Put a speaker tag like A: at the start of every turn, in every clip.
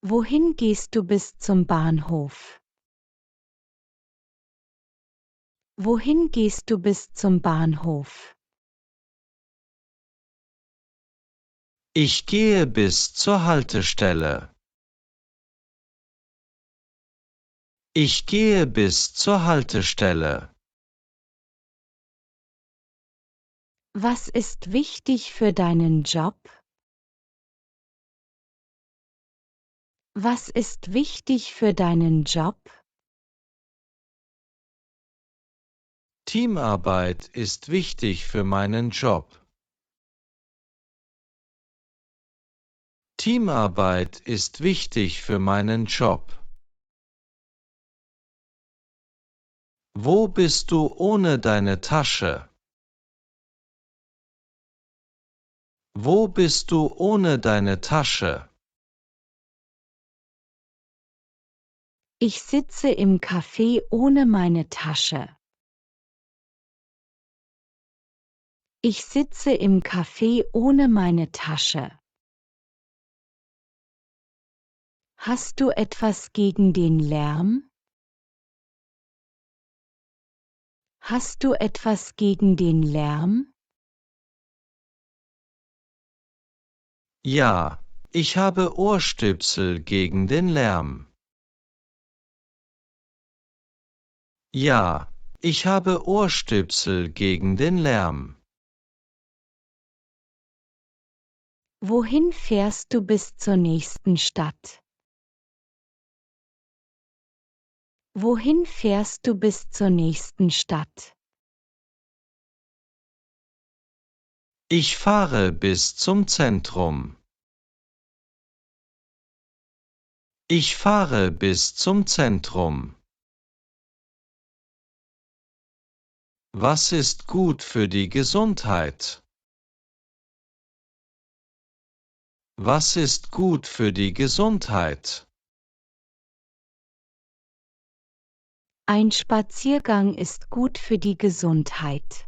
A: Wohin gehst du bis zum Bahnhof? Wohin gehst du bis zum Bahnhof?
B: Ich gehe bis zur Haltestelle. Ich gehe bis zur Haltestelle.
A: Was ist wichtig für deinen Job? Was ist wichtig für deinen Job?
B: Teamarbeit ist wichtig für meinen Job. Teamarbeit ist wichtig für meinen Job. Wo bist du ohne deine Tasche? Wo bist du ohne deine Tasche?
A: Ich sitze im Café ohne meine Tasche. Ich sitze im Café ohne meine Tasche. Hast du etwas gegen den Lärm? Hast du etwas gegen den Lärm?
B: Ja, ich habe Ohrstöpsel gegen den Lärm. Ja, ich habe Ohrstöpsel gegen den Lärm.
A: Wohin fährst du bis zur nächsten Stadt? Wohin fährst du bis zur nächsten Stadt?
B: Ich fahre bis zum Zentrum. Ich fahre bis zum Zentrum. Was ist gut für die Gesundheit? Was ist gut für die Gesundheit?
A: Ein Spaziergang ist gut für die Gesundheit.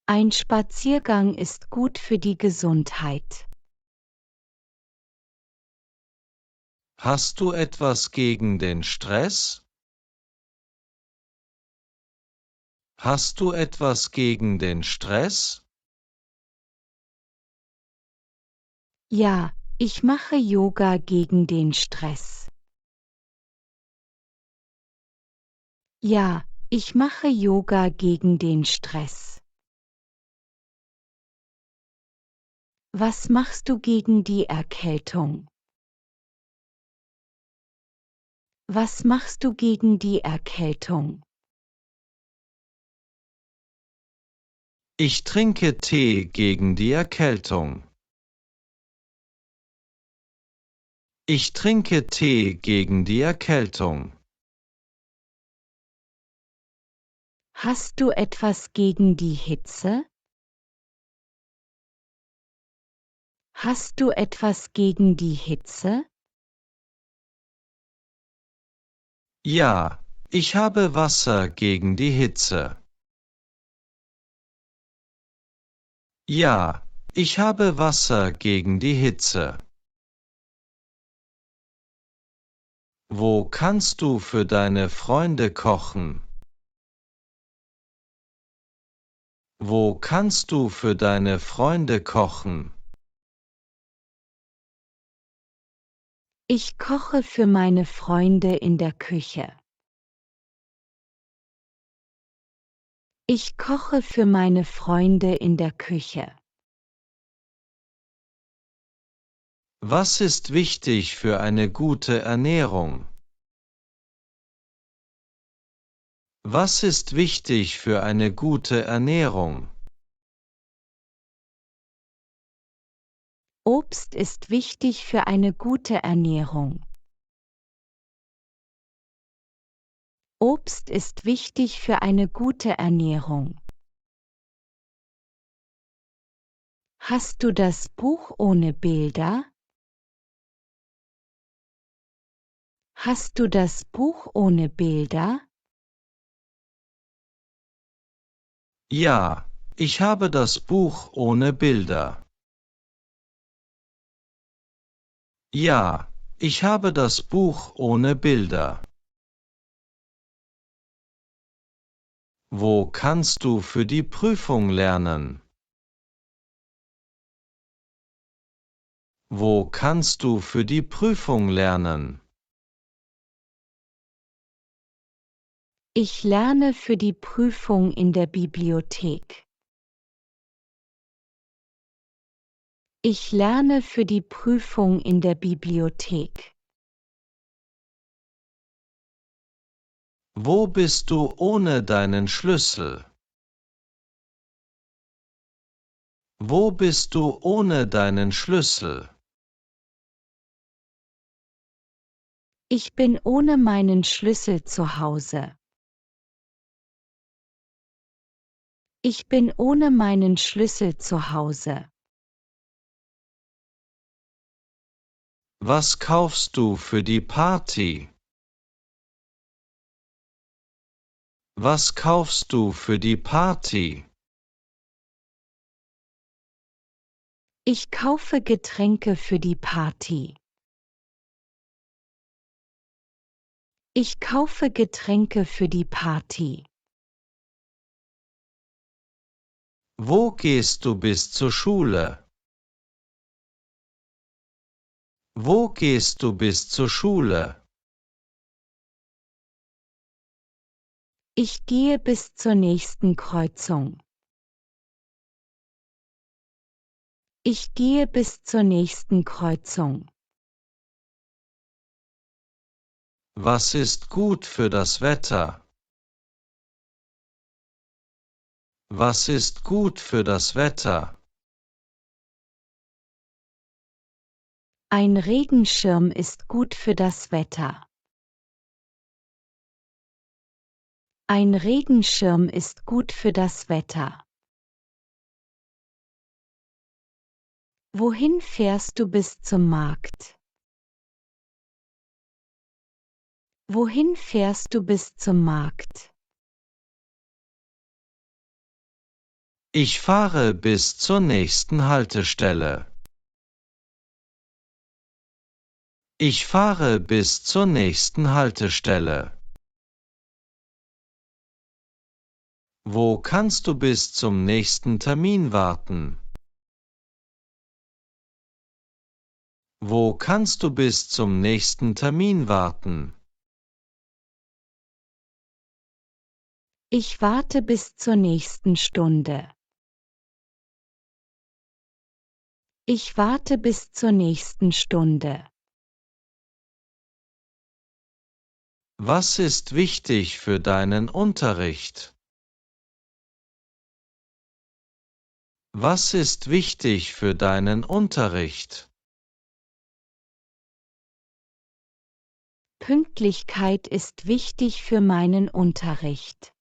A: Ein Spaziergang ist gut für die Gesundheit.
B: Hast du etwas gegen den Stress? Hast du etwas gegen den Stress?
A: Ja, ich mache Yoga gegen den Stress. Ja, ich mache Yoga gegen den Stress. Was machst du gegen die Erkältung? Was machst du gegen die Erkältung?
B: Ich trinke Tee gegen die Erkältung. Ich trinke Tee gegen die Erkältung.
A: Hast du etwas gegen die Hitze? Hast du etwas gegen die Hitze?
B: Ja, ich habe Wasser gegen die Hitze. Ja, ich habe Wasser gegen die Hitze. Wo kannst du für deine Freunde kochen? Wo kannst du für deine Freunde kochen?
A: Ich koche für meine Freunde in der Küche. Ich koche für meine Freunde in der Küche.
B: Was ist wichtig für eine gute Ernährung? Was ist wichtig für eine gute Ernährung?
A: Obst ist wichtig für eine gute Ernährung. Obst ist wichtig für eine gute Ernährung. Hast du das Buch ohne Bilder? Hast du das Buch ohne Bilder?
B: Ja, ich habe das Buch ohne Bilder. Ja, ich habe das Buch ohne Bilder. Wo kannst du für die Prüfung lernen? Wo kannst du für die Prüfung lernen?
A: Ich lerne für die Prüfung in der Bibliothek. Ich lerne für die Prüfung in der Bibliothek.
B: Wo bist du ohne deinen Schlüssel? Wo bist du ohne deinen Schlüssel?
A: Ich bin ohne meinen Schlüssel zu Hause. Ich bin ohne meinen Schlüssel zu Hause.
B: Was kaufst du für die Party? Was kaufst du für die Party?
A: Ich kaufe Getränke für die Party. Ich kaufe Getränke für die Party.
B: Wo gehst du bis zur Schule? Wo gehst du bis zur Schule?
A: Ich gehe bis zur nächsten Kreuzung. Ich gehe bis zur nächsten Kreuzung.
B: Was ist gut für das Wetter? Was ist gut für das Wetter?
A: Ein Regenschirm ist gut für das Wetter. Ein Regenschirm ist gut für das Wetter. Wohin fährst du bis zum Markt? Wohin fährst du bis zum Markt?
B: Ich fahre bis zur nächsten Haltestelle. Ich fahre bis zur nächsten Haltestelle. Wo kannst du bis zum nächsten Termin warten? Wo kannst du bis zum nächsten Termin warten?
A: Ich warte bis zur nächsten Stunde. Ich warte bis zur nächsten Stunde.
B: Was ist wichtig für deinen Unterricht? Was ist wichtig für deinen Unterricht?
A: Pünktlichkeit ist wichtig für meinen Unterricht.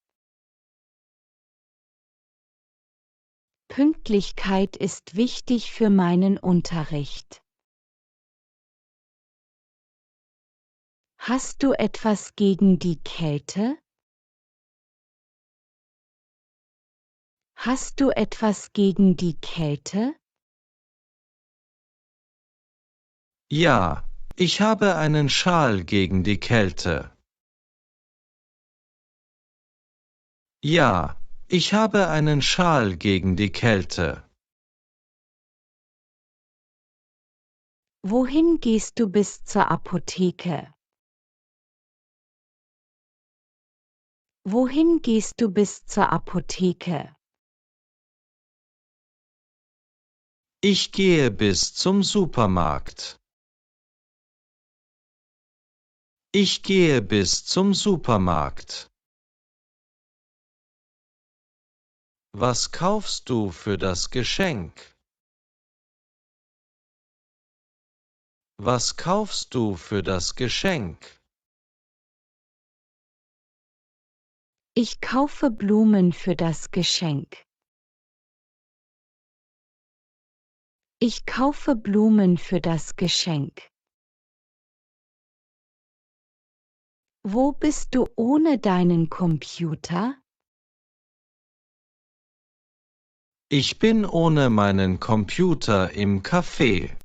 A: Pünktlichkeit ist wichtig für meinen Unterricht. Hast du etwas gegen die Kälte? Hast du etwas gegen die Kälte?
B: Ja, ich habe einen Schal gegen die Kälte. Ja, ich habe einen Schal gegen die Kälte.
A: Wohin gehst du bis zur Apotheke? Wohin gehst du bis zur Apotheke?
B: Ich gehe bis zum Supermarkt. Ich gehe bis zum Supermarkt. Was kaufst du für das Geschenk? Was kaufst du für das Geschenk?
A: Ich kaufe Blumen für das Geschenk. Ich kaufe Blumen für das Geschenk. Wo bist du ohne deinen Computer?
B: Ich bin ohne meinen Computer im Café.